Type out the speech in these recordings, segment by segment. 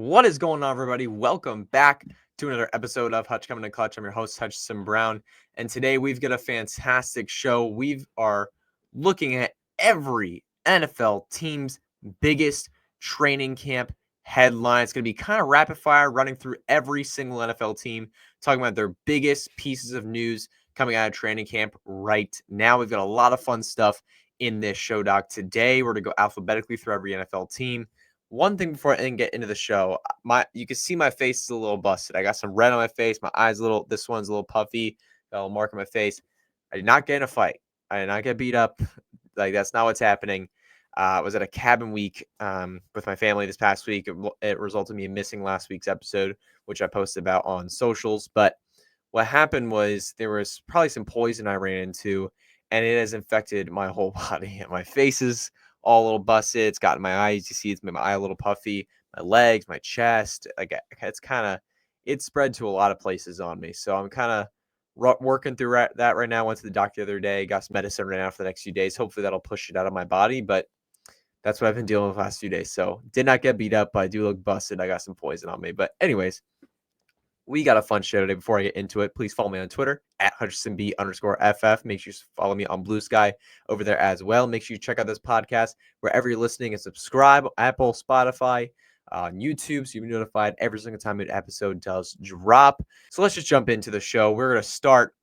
What is going on, everybody? Welcome back to another episode of Hutch Coming in Clutch. I'm your host, Hutch Brown, and today we've got a fantastic show. We are looking at every NFL team's biggest training camp headline. It's going to be kind of rapid fire, running through every single NFL team, talking about their biggest pieces of news coming out of training camp right now. We've got a lot of fun stuff in this show, Doc. Today, we're going to go alphabetically through every NFL team. One thing before I get into the show, you can see my face is a little busted. I got some red on my face. My eyes this one's a little puffy. Got a little mark on my face. I did not get in a fight. I did not get beat up. Like, that's not what's happening. I was at a cabin week with my family this past week. It resulted in me missing last week's episode, which I posted about on socials. But what happened was there was probably some poison I ran into, and it has infected my whole body. My face is all a little busted. It's gotten my eyes. You see, it's made my eye a little puffy. My legs, my chest. Like, it's spread to a lot of places on me. So I'm kind of working through that right now. Went to the doctor the other day. Got some medicine right now for the next few days. Hopefully that'll push it out of my body. But that's what I've been dealing with the last few days. So did not get beat up, but I do look busted. I got some poison on me. But anyways, we got a fun show today. Before I get into it, please follow me on Twitter at HutchersonB_FF. Make sure you follow me on Blue Sky over there as well. Make sure you check out this podcast wherever you're listening and subscribe. Apple, Spotify, on YouTube, so you'll be notified every single time an episode does drop. So let's just jump into the show. We're going to start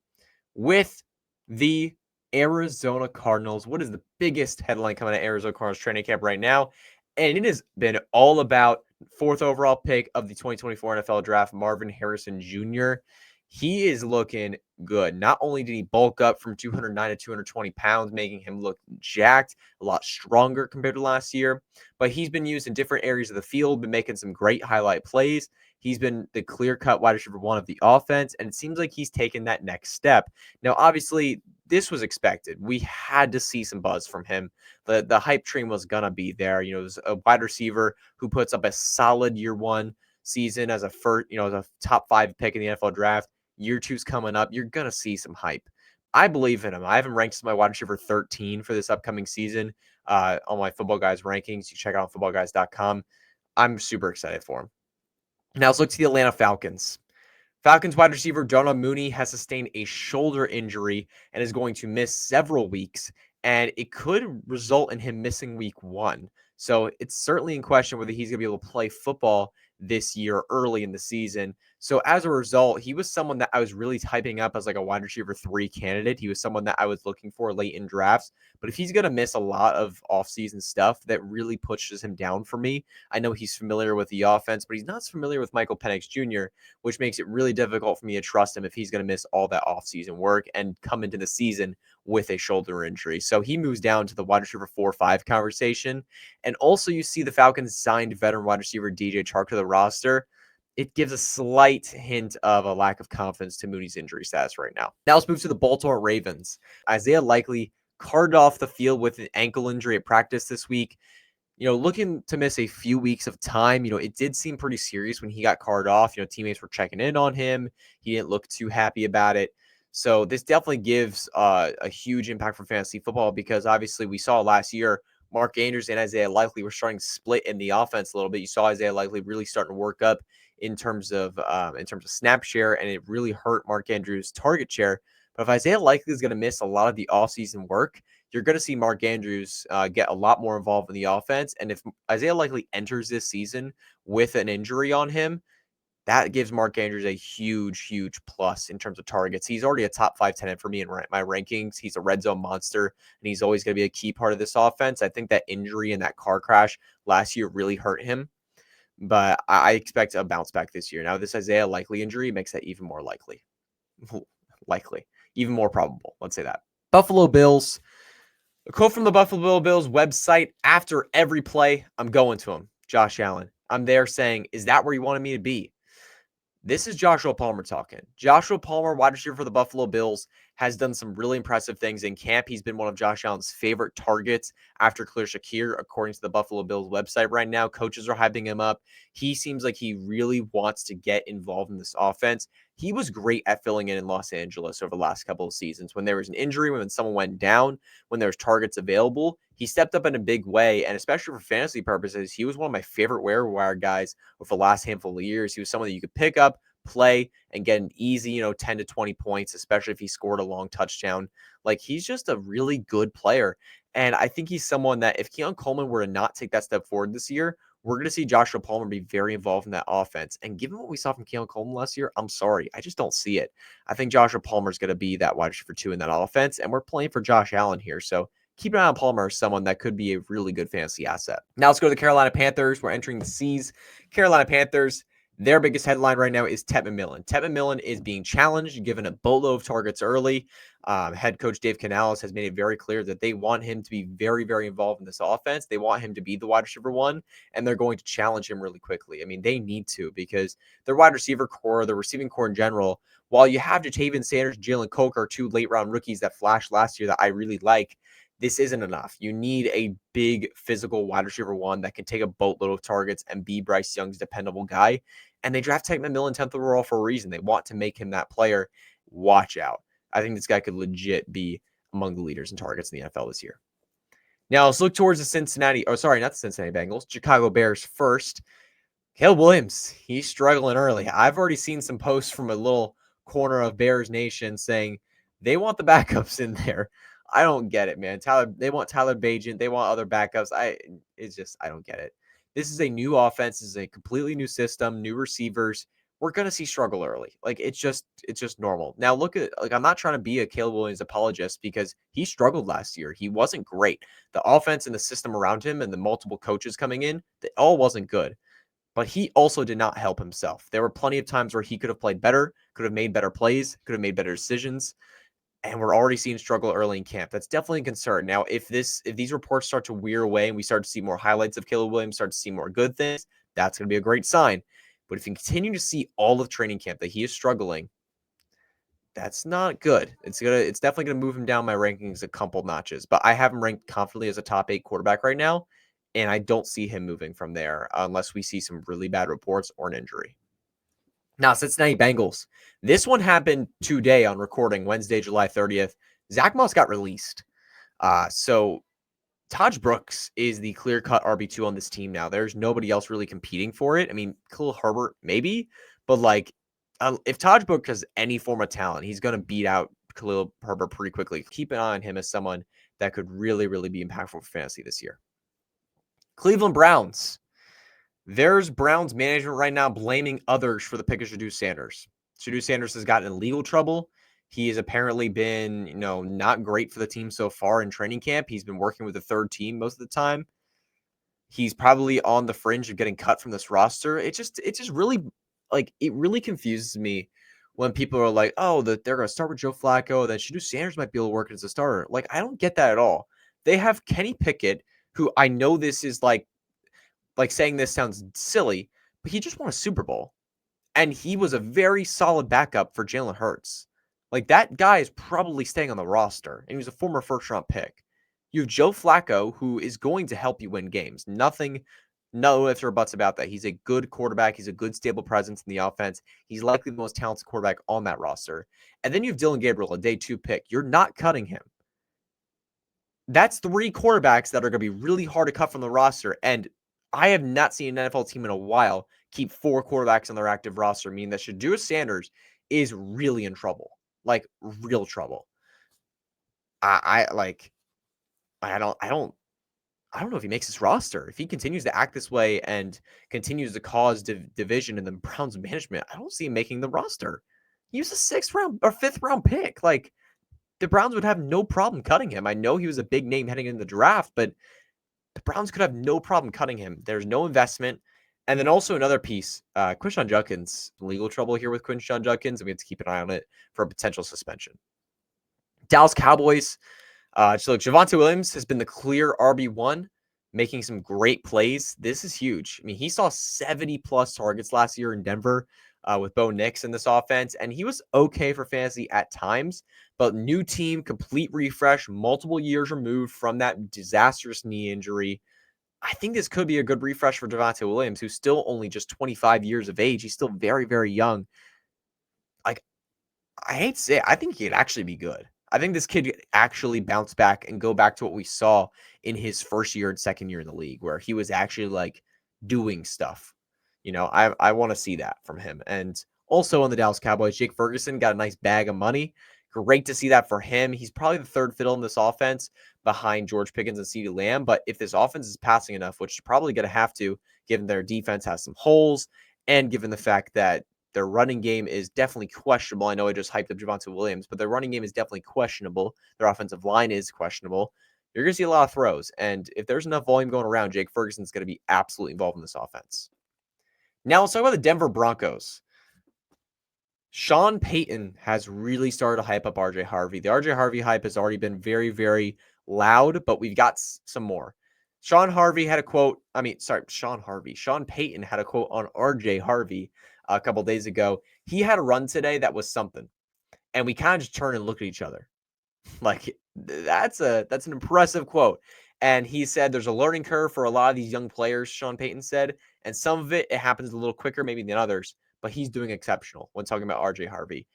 with the Arizona Cardinals. What is the biggest headline coming out of Arizona Cardinals training camp right now? And it has been all about fourth overall pick of the 2024 NFL Draft, Marvin Harrison Jr. He is looking good. Not only did he bulk up from 209 to 220 pounds, making him look jacked, a lot stronger compared to last year, but he's been used in different areas of the field, been making some great highlight plays. He's been the clear-cut wide receiver one of the offense, and it seems like he's taken that next step. Now, obviously, this was expected. We had to see some buzz from him. The hype train was going to be there. You know, there's a wide receiver who puts up a solid year one season as a first, as a top 5 pick in the NFL draft. Year two's coming up. You're going to see some hype. I believe in him. I have him ranked as my wide receiver 13 for this upcoming season on my Football Guys rankings. You check out footballguys.com. I'm super excited for him. Now let's look to the Atlanta Falcons. Falcons wide receiver Darnell Mooney has sustained a shoulder injury and is going to miss several weeks, and it could result in him missing week 1. So it's certainly in question whether he's going to be able to play football this year early in the season. So as a result, he was someone that I was really typing up as like a wide receiver 3 candidate. He was someone that I was looking for late in drafts. But if he's going to miss a lot of offseason stuff, that really pushes him down for me. I know he's familiar with the offense, but he's not familiar with Michael Penix Jr., which makes it really difficult for me to trust him if he's going to miss all that offseason work and come into the season with a shoulder injury. So he moves down to the wide receiver 4-5 conversation. And also you see the Falcons signed veteran wide receiver DJ Chark to the roster. It gives a slight hint of a lack of confidence to Mooney's injury status right now. Now let's move to the Baltimore Ravens. Isaiah Likely carted off the field with an ankle injury at practice this week. Looking to miss a few weeks of time. It did seem pretty serious when he got carted off. Teammates were checking in on him. He didn't look too happy about it. So this definitely gives a huge impact for fantasy football because obviously we saw last year Mark Andrews and Isaiah Likely were starting to split in the offense a little bit. You saw Isaiah Likely really starting to work up in terms of snap share, and it really hurt Mark Andrews' target share. But if Isaiah Likely is going to miss a lot of the offseason work, you're going to see Mark Andrews get a lot more involved in the offense. And if Isaiah Likely enters this season with an injury on him, that gives Mark Andrews a huge, huge plus in terms of targets. He's already a top 5 tenant for me in my rankings. He's a red zone monster, and he's always going to be a key part of this offense. I think that injury and that car crash last year really hurt him, but I expect a bounce back this year. Now, this Isaiah Likely injury makes that even more likely. Even more probable. Let's say that. Buffalo Bills. A quote from the Buffalo Bills website: after every play, I'm going to him. Josh Allen. I'm there saying, is that where you wanted me to be? This is Joshua Palmer talking. Joshua Palmer, wide receiver for the Buffalo Bills, has done some really impressive things in camp. He's been one of Josh Allen's favorite targets after Khalil Shakir, according to the Buffalo Bills website right now. Coaches are hyping him up. He seems like he really wants to get involved in this offense. He was great at filling in Los Angeles over the last couple of seasons. When there was an injury, when someone went down, when there was targets available, he stepped up in a big way. And especially for fantasy purposes, he was one of my favorite waiver wire guys over the last handful of years. He was someone that you could pick up, play, and get an easy, 10 to 20 points, especially if he scored a long touchdown. Like, he's just a really good player. And I think he's someone that if Keon Coleman were to not take that step forward this year, we're going to see Joshua Palmer be very involved in that offense. And given what we saw from Keon Coleman last year, I'm sorry. I just don't see it. I think Joshua Palmer is going to be that wide receiver 2 in that offense. And we're playing for Josh Allen here. So keep an eye on Palmer as someone that could be a really good fantasy asset. Now let's go to the Carolina Panthers. We're entering the C's. Carolina Panthers, their biggest headline right now is Ted McMillan. Ted McMillan is being challenged, given a boatload of targets early. Head coach Dave Canales has made it very clear that they want him to be very, very involved in this offense. They want him to be the wide receiver 1, and they're going to challenge him really quickly. I mean, they need to, because their wide receiver core, the receiving core in general, while you have Jatavian Sanders, Jalen Coker, 2 late-round rookies that flashed last year that I really like, this isn't enough. You need a big physical wide receiver 1 that can take a boatload of targets and be Bryce Young's dependable guy. And they draft Ted McMillan 10th overall for a reason. They want to make him that player. Watch out. I think this guy could legit be among the leaders in targets in the NFL this year. Now let's look towards the not the Cincinnati Bengals, Chicago Bears first. Caleb Williams, he's struggling early. I've already seen some posts from a little corner of Bears Nation saying they want the backups in there. I don't get it, man. They want Tyler Bagent. They want other backups. I don't get it. This is a new offense. This is a completely new system, new receivers. We're going to see struggle early. Like, it's just normal. Now, I'm not trying to be a Caleb Williams apologist, because he struggled last year. He wasn't great. The offense and the system around him and the multiple coaches coming in, it all wasn't good. But he also did not help himself. There were plenty of times where he could have played better, could have made better plays, could have made better decisions. And we're already seeing struggle early in camp. That's definitely a concern. Now, if these reports start to wear away and we start to see more highlights of Caleb Williams, start to see more good things, that's going to be a great sign. But if you continue to see all of training camp that he is struggling, that's not good. It's definitely gonna move him down my rankings a couple notches. But I have him ranked confidently as a top 8 quarterback right now, and I don't see him moving from there unless we see some really bad reports or an injury. Now, Cincinnati Bengals. This one happened today on recording, Wednesday, July 30th. Zach Moss got released. So Taj Brooks is the clear-cut RB2 on this team now. There's nobody else really competing for it. I mean, Khalil Herbert, maybe. But, if Taj Brooks has any form of talent, he's going to beat out Khalil Herbert pretty quickly. Keep an eye on him as someone that could really, really be impactful for fantasy this year. Cleveland Browns. There's Browns management right now blaming others for the pick of Shedeur Sanders. Shedeur Sanders has gotten in legal trouble. He has apparently been, not great for the team so far in training camp. He's been working with the third team most of the time. He's probably on the fringe of getting cut from this roster. It just really, it really confuses me when people are like, oh, that they're going to start with Joe Flacco, then Shedeur Sanders might be able to work as a starter. Like, I don't get that at all. They have Kenny Pickett, who I know this is like saying this sounds silly, but he just won a Super Bowl. And he was a very solid backup for Jalen Hurts. Like, that guy is probably staying on the roster, and he was a former first-round pick. You have Joe Flacco, who is going to help you win games. No ifs or buts about that. He's a good quarterback. He's a good, stable presence in the offense. He's likely the most talented quarterback on that roster. And then you have Dylan Gabriel, a day 2 pick. You're not cutting him. That's 3 quarterbacks that are going to be really hard to cut from the roster, and I have not seen an NFL team in a while keep 4 quarterbacks on their active roster, meaning that Shedeur Sanders is really in trouble, like real trouble. I don't know if he makes this roster. If he continues to act this way and continues to cause division in the Browns management, I don't see him making the roster. He was a 6th round or 5th round pick. Like, the Browns would have no problem cutting him. I know he was a big name heading into the draft, but the Browns could have no problem cutting him. There's no investment. And then also another piece, Quinshon Judkins, legal trouble here with Quinshon Judkins, and we have to keep an eye on it for a potential suspension. Dallas Cowboys. Javonte Williams has been the clear RB1, making some great plays. This is huge. I mean, he saw 70-plus targets last year in Denver with Bo Nix in this offense, and he was okay for fantasy at times. But new team, complete refresh, multiple years removed from that disastrous knee injury. I think this could be a good refresh for Javonte Williams, who's still only just 25 years of age. He's still very, very young. Like, I hate to say it, I think he could actually be good. I think this kid actually bounce back and go back to what we saw in his first year and second year in the league, where he was actually like doing stuff. I want to see that from him. And also on the Dallas Cowboys, Jake Ferguson got a nice bag of money. Great to see that for him. He's probably the third fiddle in this offense behind George Pickens and CeeDee Lamb. But if this offense is passing enough, which is probably going to have to, given their defense has some holes and given the fact that their running game is definitely questionable. I know I just hyped up Javonte Williams, but their running game is definitely questionable. Their offensive line is questionable. You're going to see a lot of throws. And if there's enough volume going around, Jake Ferguson's going to be absolutely involved in this offense. Now let's talk about the Denver Broncos. Sean Payton has really started to hype up RJ Harvey. The RJ Harvey hype has already been very, very loud, but we've got some more. Sean Payton had a quote on RJ Harvey a couple days ago. He had a run today that was something. And we kind of just turn and look at each other. Like, that's an impressive quote. And he said there's a learning curve for a lot of these young players, Sean Payton said. And some of it happens a little quicker maybe than others. But he's doing exceptional when talking about RJ Harvey.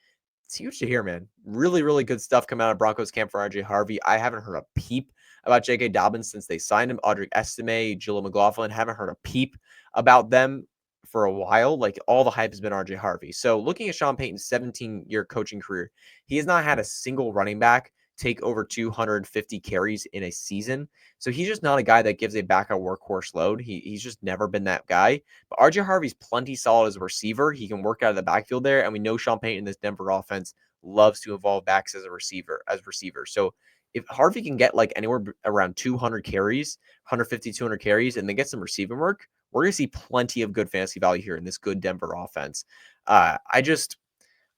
It's huge to hear, man. Really, really good stuff coming out of Broncos camp for RJ Harvey. I haven't heard a peep about J.K. Dobbins since they signed him. Audric Estime, Jaleel McLaughlin, haven't heard a peep about them for a while. Like, all the hype has been RJ Harvey. So looking at Sean Payton's 17-year coaching career, he has not had a single running back take over 250 carries in a season. So he's just not a guy that gives a back a workhorse load. He's just never been that guy. But RJ Harvey's plenty solid as a receiver. He can work out of the backfield there. And we know Sean Payton in this Denver offense loves to evolve backs as a receiver, So if Harvey can get like anywhere around 200 carries, 150, 200 carries, and then get some receiving work, we're going to see plenty of good fantasy value here in this good Denver offense.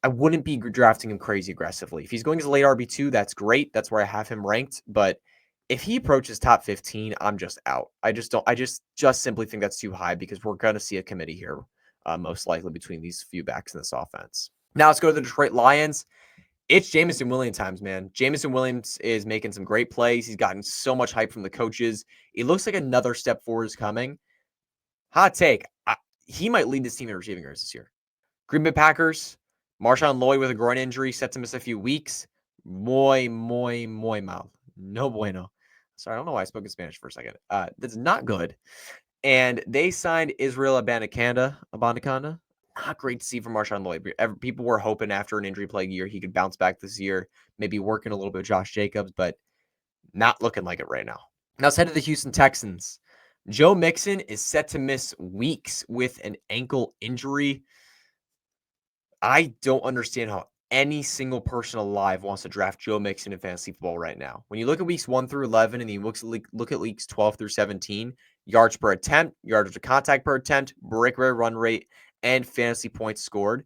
I wouldn't be drafting him crazy aggressively. If he's going as a late RB2, that's great. That's where I have him ranked. But if he approaches top 15, I'm just out. I just simply think that's too high because we're going to see a committee here, most likely between these few backs in this offense. Now let's go to the Detroit Lions. It's Jameson Williams times, man. Jameson Williams is making some great plays. He's gotten so much hype from the coaches. It looks like another step forward is coming. Hot take. He might lead this team in receiving yards this year. Green Bay Packers. Marshawn Lloyd with a groin injury, set to miss a few weeks. Muy mal. No bueno. Sorry, I don't know why I spoke in Spanish for a second. That's not good. And they signed Israel Abanikanda. Not great to see from Marshawn Lloyd. People were hoping after an injury-plagued year he could bounce back this year, maybe working a little bit with Josh Jacobs, but not looking like it right now. Now let's head to the Houston Texans. Joe Mixon is set to miss weeks with an ankle injury. I don't understand how any single person alive wants to draft Joe Mixon in fantasy football right now. When you look at weeks 1 through 11 and you look at weeks 12 through 17, yards per attempt, yards to contact per attempt, breakaway run rate, and fantasy points scored,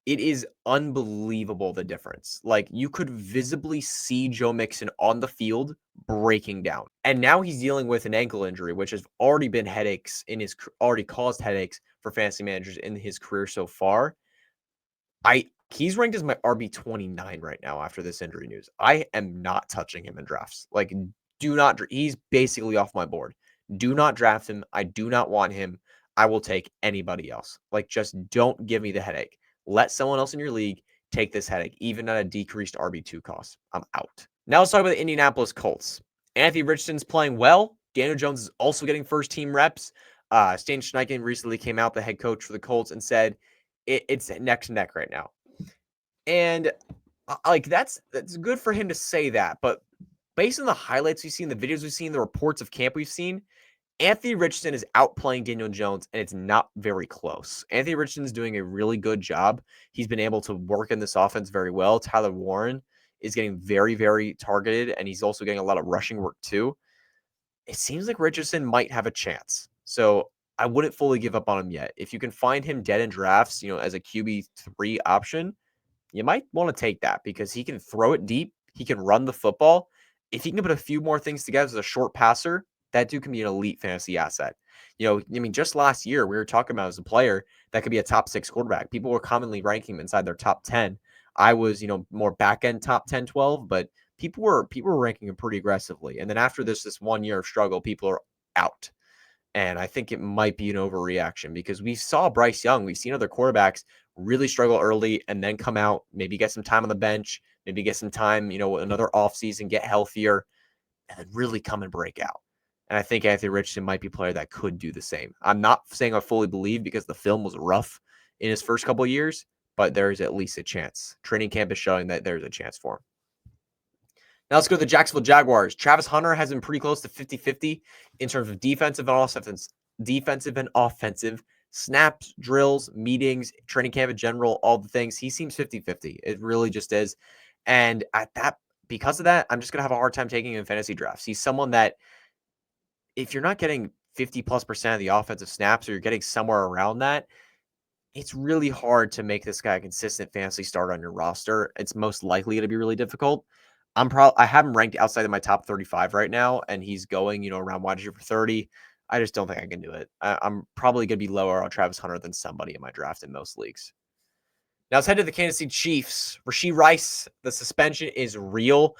it is unbelievable the difference. Like, you could visibly see Joe Mixon on the field breaking down. And now he's dealing with an ankle injury, which has already caused headaches for fantasy managers in his career so far. He's ranked as my RB29 right now after this injury news. I am not touching him in drafts. Like, he's basically off my board. Do not draft him. I do not want him. I will take anybody else. Like, just don't give me the headache. Let someone else in your league take this headache, even at a decreased RB2 cost. I'm out. Now let's talk about the Indianapolis Colts. Anthony Richardson's playing well. Daniel Jones is also getting first team reps. Stan Schneiden recently came out, the head coach for the Colts, and said, it's neck to neck right now. And like, that's good for him to say that. But based on the highlights we've seen, the videos we've seen, the reports of camp we've seen, Anthony Richardson is outplaying Daniel Jones, and it's not very close. Anthony Richardson's doing a really good job. He's been able to work in this offense very well. Tyler Warren is getting very, very targeted, and he's also getting a lot of rushing work too. It seems like Richardson might have a chance. So I wouldn't fully give up on him yet. If you can find him dead in drafts, as a QB3 option, you might want to take that because he can throw it deep. He can run the football. If he can put a few more things together as a short passer, that dude can be an elite fantasy asset. Just last year, we were talking about as a player that could be a top 6 quarterback. People were commonly ranking him inside their top 10. I was, more back end top 10, 12, but people were ranking him pretty aggressively. And then after this 1 year of struggle, people are out. And I think it might be an overreaction because we saw Bryce Young. We've seen other quarterbacks really struggle early and then come out, maybe get some time on the bench, maybe get some time, another offseason, get healthier, and then really come and break out. And I think Anthony Richardson might be a player that could do the same. I'm not saying I fully believe because the film was rough in his first couple of years, but there's at least a chance. Training camp is showing that there's a chance for him. Now let's go to the Jacksonville Jaguars. Travis Hunter has been pretty close to 50-50 in terms of defensive and offensive snaps, drills, meetings, training camp in general, all the things. He seems 50-50. It really just is. And because of that, I'm just going to have a hard time taking him in fantasy drafts. He's someone that if you're not getting 50+% of the offensive snaps or you're getting somewhere around that, it's really hard to make this guy a consistent fantasy starter on your roster. It's most likely going to be really difficult. I have him ranked outside of my top 35 right now, and he's going, around wide receiver 30. I just don't think I can do it. I'm probably going to be lower on Travis Hunter than somebody in my draft in most leagues. Now let's head to the Kansas City Chiefs. Rashee Rice, the suspension is real.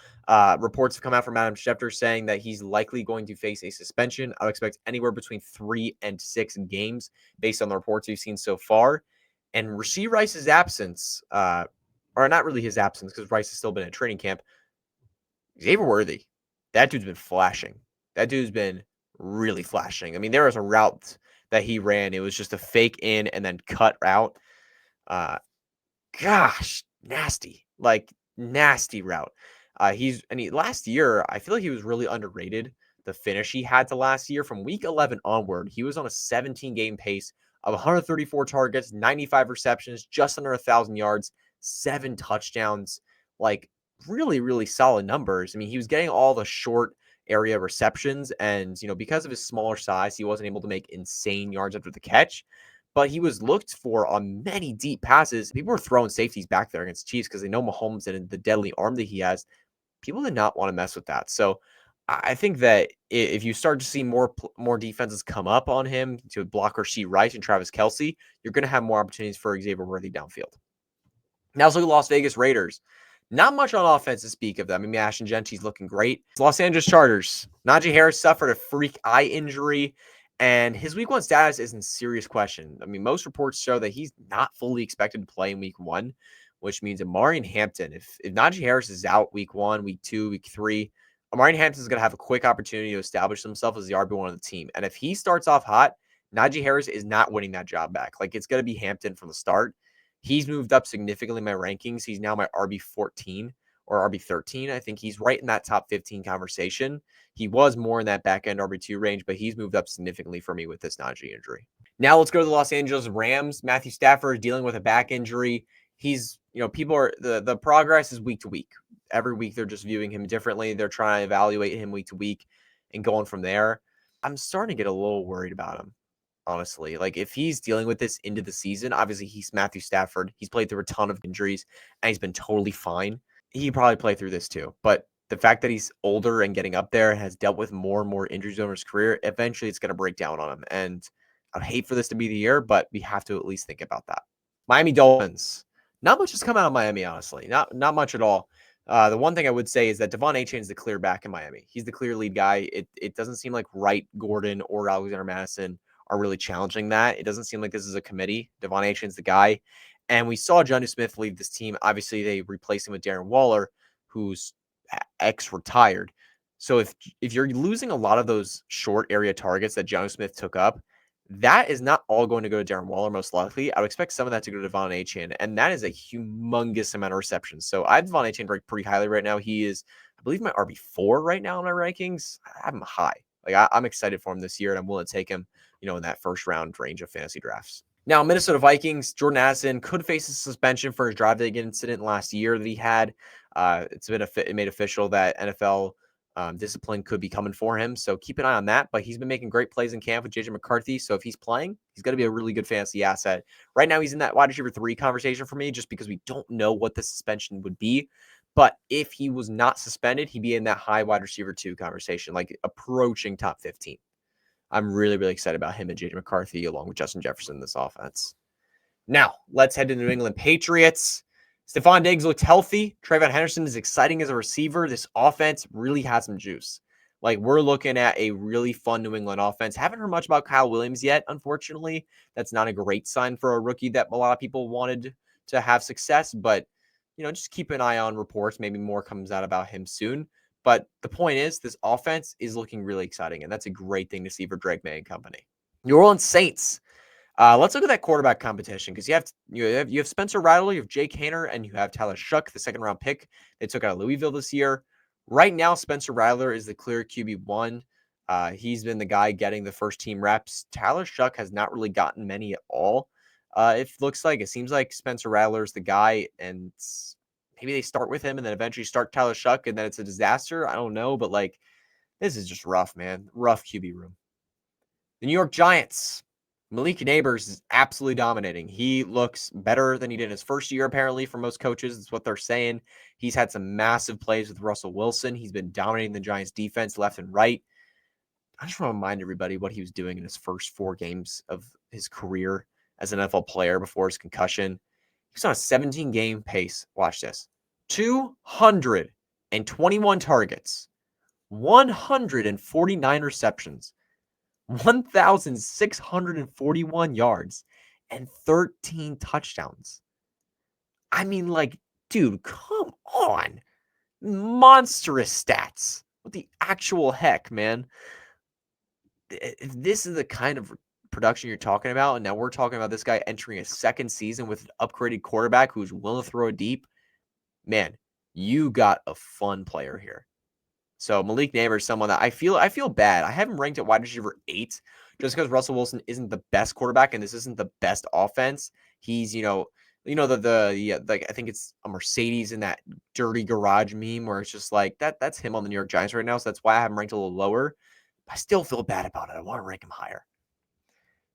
Reports have come out from Adam Schefter saying that he's likely going to face a suspension. I would expect anywhere between 3 and 6 games based on the reports we've seen so far. And Rashee Rice's absence, or not really his absence because Rice has still been at training camp, Xavier Worthy, that dude's been flashing. That dude's been really flashing. I mean, there was a route that he ran. It was just a fake in and then cut out. Gosh, nasty. Like, nasty route. Last year, I feel like he was really underrated. The finish he had to last year from week 11 onward, he was on a 17-game pace of 134 targets, 95 receptions, just under 1,000 yards, 7 touchdowns. Like, really, really solid numbers. I mean, he was getting all the short area receptions, and because of his smaller size, he wasn't able to make insane yards after the catch. But he was looked for on many deep passes. People were throwing safeties back there against the Chiefs because they know Mahomes and the deadly arm that he has. People did not want to mess with that. So I think that if you start to see more defenses come up on him to block Rashee Rice and Travis Kelce, you're going to have more opportunities for Xavier Worthy downfield. Now let's look at Las Vegas Raiders. Not much on offense to speak of them. I mean, Ashton Gentry's looking great. Los Angeles Chargers. Najee Harris suffered a freak eye injury, and his week 1 status is in serious question. I mean, most reports show that he's not fully expected to play in week 1, which means Amari Hampton, if Najee Harris is out week 1, week 2, week 3, Amari Hampton is going to have a quick opportunity to establish himself as the RB1 of the team. And if he starts off hot, Najee Harris is not winning that job back. Like, it's going to be Hampton from the start. He's moved up significantly in my rankings. He's now my RB14 or RB13. I think he's right in that top 15 conversation. He was more in that back end RB2 range, but he's moved up significantly for me with this Najee injury. Now let's go to the Los Angeles Rams. Matthew Stafford is dealing with a back injury. He's, people are, the progress is week to week. Every week they're just viewing him differently. They're trying to evaluate him week to week and going from there. I'm starting to get a little worried about him. Honestly, like if he's dealing with this into the season, obviously he's Matthew Stafford. He's played through a ton of injuries and he's been totally fine. He probably play through this too. But the fact that he's older and getting up there and has dealt with more and more injuries over his career, eventually it's going to break down on him. And I'd hate for this to be the year, but we have to at least think about that. Miami Dolphins. Not much has come out of Miami, honestly. Not much at all. The one thing I would say is that Devon Achane is the clear back in Miami. He's the clear lead guy. It doesn't seem like Wright, Gordon, or Alexander Madison are really challenging that. It doesn't seem like this is a committee. Devon Achane's the guy. And we saw Jonnu Smith leave this team. Obviously, they replaced him with Darren Waller, who's ex-retired. So if you're losing a lot of those short area targets that Jonnu Smith took up, that is not all going to go to Darren Waller, most likely. I would expect some of that to go to Devon Achane, and that is a humongous amount of receptions. So I have Devon Achane ranked pretty highly right now. He is, I believe, my RB4 right now in my rankings. I have him high. Like I'm excited for him this year, and I'm willing to take him, in that first round range of fantasy drafts. Now, Minnesota Vikings, Jordan Addison could face a suspension for his drive day incident last year that he had. It made official that NFL discipline could be coming for him. So keep an eye on that. But he's been making great plays in camp with JJ McCarthy. So if he's playing, he's going to be a really good fantasy asset. Right now, he's in that wide receiver 3 conversation for me just because we don't know what the suspension would be. But if he was not suspended, he'd be in that high wide receiver 2 conversation, like approaching top 15. I'm really, really excited about him and JJ McCarthy along with Justin Jefferson in this offense. Now, let's head to the New England Patriots. Stephon Diggs looked healthy. Trayvon Henderson is exciting as a receiver. This offense really has some juice. Like, we're looking at a really fun New England offense. Haven't heard much about Kyle Williams yet, unfortunately. That's not a great sign for a rookie that a lot of people wanted to have success. But, just keep an eye on reports. Maybe more comes out about him soon. But the point is, this offense is looking really exciting, and that's a great thing to see for Drake May and company. New Orleans Saints. Let's look at that quarterback competition because you have Spencer Rattler, you have Jake Haener, and you have Tyler Shuck, the second-round pick they took out of Louisville this year. Right now, Spencer Rattler is the clear QB1. He's been the guy getting the first-team reps. Tyler Shuck has not really gotten many at all. It seems like Spencer Rattler is the guy, and maybe they start with him and then eventually start Tyler Shuck, and then it's a disaster. I don't know, but this is just rough, man. Rough QB room. The New York Giants. Malik Neighbors is absolutely dominating. He looks better than he did in his first year, apparently, for most coaches. That's what they're saying. He's had some massive plays with Russell Wilson. He's been dominating the Giants' defense left and right. I just want to remind everybody what he was doing in his first 4 games of his career as an NFL player before his concussion. He was on a 17-game pace. Watch this. 221 targets, 149 receptions, 1,641 yards, and 13 touchdowns. I mean, dude, come on. Monstrous stats. What the actual heck, man? If this is the kind of production you're talking about, and now we're talking about this guy entering a second season with an upgraded quarterback who's willing to throw it deep, man, you got a fun player here. So Malik Neighbors is someone that I feel bad. I have him ranked at wide receiver 8 just because Russell Wilson isn't the best quarterback and this isn't the best offense. He's, I think it's a Mercedes in that dirty garage meme where it's just like that's him on the New York Giants right now. So that's why I have him ranked a little lower. I still feel bad about it. I want to rank him higher.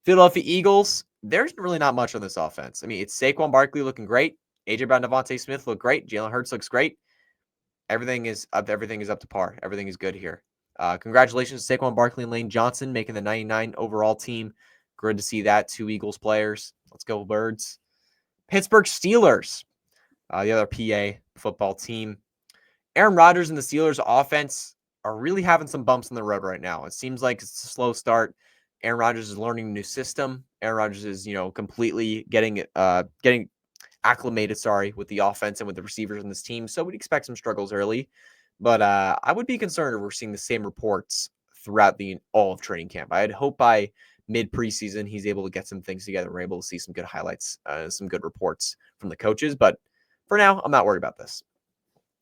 Philadelphia Eagles, there's really not much on this offense. I mean, it's Saquon Barkley looking great. AJ Brown, Devontae Smith look great. Jalen Hurts looks great. Everything is up to par. Everything is good here. Congratulations to Saquon Barkley and Lane Johnson making the 99 overall team. Good to see that. 2 Eagles players. Let's go, Birds. Pittsburgh Steelers, the other PA football team. Aaron Rodgers and the Steelers offense are really having some bumps in the road right now. It seems like it's a slow start. Aaron Rodgers is learning a new system. Aaron Rodgers is, completely getting acclimated, with the offense and with the receivers in this team. So we'd expect some struggles early. But I would be concerned if we're seeing the same reports throughout all of training camp. I'd hope by mid-preseason he's able to get some things together. We're able to see some good highlights, some good reports from the coaches. But for now, I'm not worried about this.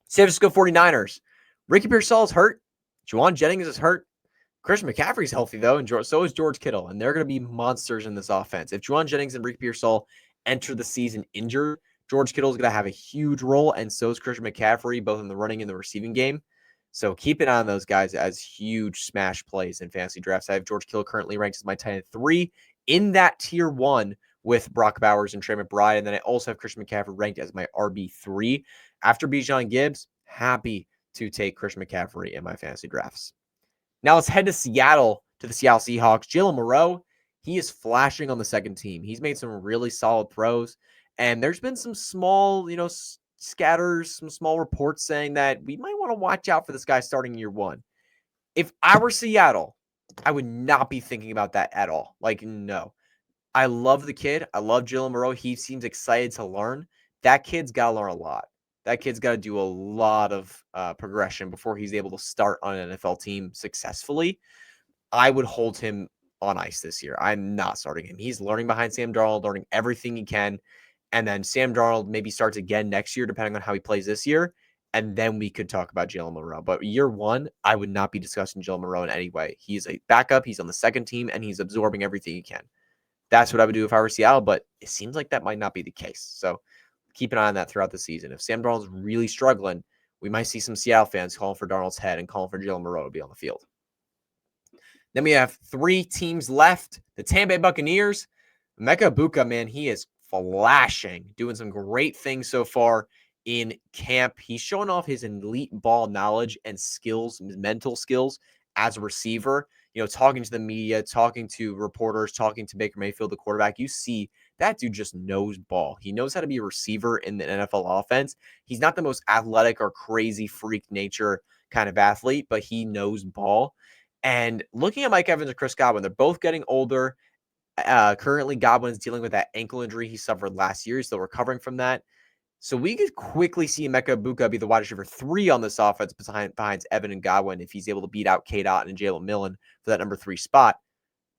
San Francisco 49ers. Ricky Pearsall is hurt. Juwan Jennings is hurt. Christian McCaffrey's healthy, though, and so is George Kittle. And they're going to be monsters in this offense. If Juwan Jennings and Ricky Pearsall enter the season injured, George Kittle is going to have a huge role, and so is Christian McCaffrey, both in the running and the receiving game. So keep an eye on those guys as huge smash plays in fantasy drafts. I have George Kittle currently ranked as my tight end 3 in that tier 1 with Brock Bowers and Trey McBride, and then I also have Christian McCaffrey ranked as my RB3. After Bijan Gibbs, happy to take Christian McCaffrey in my fantasy drafts. Now let's head to Seattle, to the Seattle Seahawks. Jalen Moreau, he is flashing on the second team. He's made some really solid throws. And there's been some small, scatters, some small reports saying that we might want to watch out for this guy starting year 1. If I were Seattle, I would not be thinking about that at all. No. I love the kid. I love Jalen Moreau. He seems excited to learn. That kid's got to learn a lot. That kid's got to do a lot of progression before he's able to start on an NFL team successfully. I would hold him on ice this year. I'm not starting him. He's learning behind Sam Darnold, learning everything he can. And then Sam Darnold maybe starts again next year, depending on how he plays this year. And then we could talk about Jalen Moreau. But year 1, I would not be discussing Jalen Moreau in any way. He's a backup. He's on the second team, and he's absorbing everything he can. That's what I would do if I were Seattle, but it seems like that might not be the case. So keep an eye on that throughout the season. If Sam Darnold's really struggling, we might see some Seattle fans calling for Darnold's head and calling for Jalen Moreau to be on the field. Then we have 3 teams left. The Tampa Bay Buccaneers. Emeka Egbuka, man, he is flashing, doing some great things so far in camp. He's showing off his elite ball knowledge and skills, his mental skills as a receiver. Talking to the media, talking to reporters, talking to Baker Mayfield, the quarterback. You see that dude just knows ball. He knows how to be a receiver in the NFL offense. He's not the most athletic or crazy freak nature kind of athlete, but he knows ball. And looking at Mike Evans and Chris Godwin, they're both getting older. Currently, Godwin's dealing with that ankle injury he suffered last year. He's still recovering from that. So we could quickly see Emeka Egbuka be the wide receiver 3 on this offense behind Evan and Godwin if he's able to beat out K-Dot and Jalen Millen for that number 3 spot.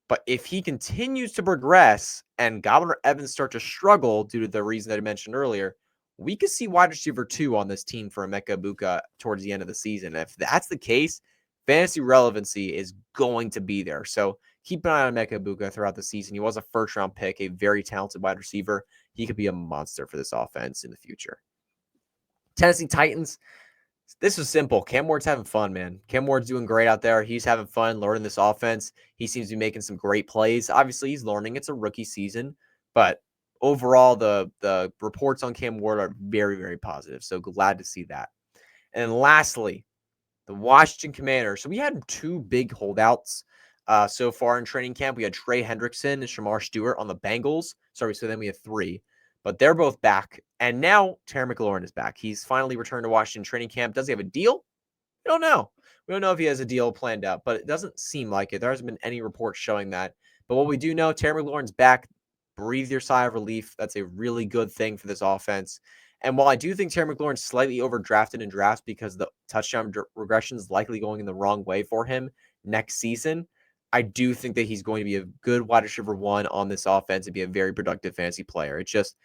But if he continues to progress and Godwin or Evans start to struggle due to the reason that I mentioned earlier, we could see wide receiver 2 on this team for Emeka Egbuka towards the end of the season. If that's the case, fantasy relevancy is going to be there. So keep an eye on Emeka Egbuka throughout the season. He was a first-round pick, a very talented wide receiver. He could be a monster for this offense in the future. Tennessee Titans, this was simple. Cam Ward's having fun, man. Cam Ward's doing great out there. He's having fun learning this offense. He seems to be making some great plays. Obviously, he's learning. It's a rookie season, but overall, the reports on Cam Ward are very, very positive. So glad to see that. And lastly, the Washington Commanders. So we had 2 big holdouts so far in training camp. We had Trey Hendrickson and Shamar Stewart on the Bengals. Sorry, so then we had 3. But they're both back. And now Terry McLaurin is back. He's finally returned to Washington training camp. Does he have a deal? We don't know. We don't know if he has a deal planned out, but it doesn't seem like it. There hasn't been any reports showing that. But what we do know, Terry McLaurin's back. Breathe your sigh of relief. That's a really good thing for this offense. And while I do think Terry McLaurin's slightly overdrafted in drafts because the touchdown regression is likely going in the wrong way for him next season, I do think that he's going to be a good wide receiver 1 on this offense and be a very productive fantasy player. It's just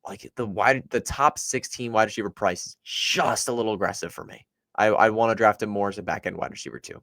like the top 16 wide receiver price is just a little aggressive for me. I want to draft him more as a back end wide receiver 2.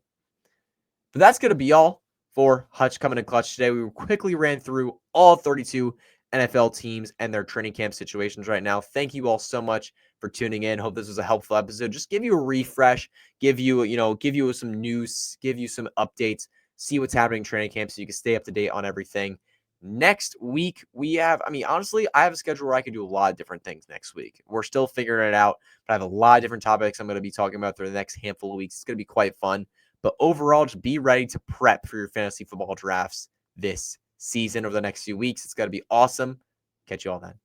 But that's going to be all for Hutch coming in clutch today. We quickly ran through all 32 NFL teams and their training camp situations right now. Thank you all so much for tuning in. Hope this was a helpful episode. Just give you a refresh, give you some news, give you some updates, see what's happening in training camp so you can stay up to date on everything. Next week, honestly, I have a schedule where I can do a lot of different things next week. We're still figuring it out, but I have a lot of different topics I'm going to be talking about through the next handful of weeks. It's going to be quite fun. But overall, just be ready to prep for your fantasy football drafts this season over the next few weeks. It's going to be awesome. Catch you all then.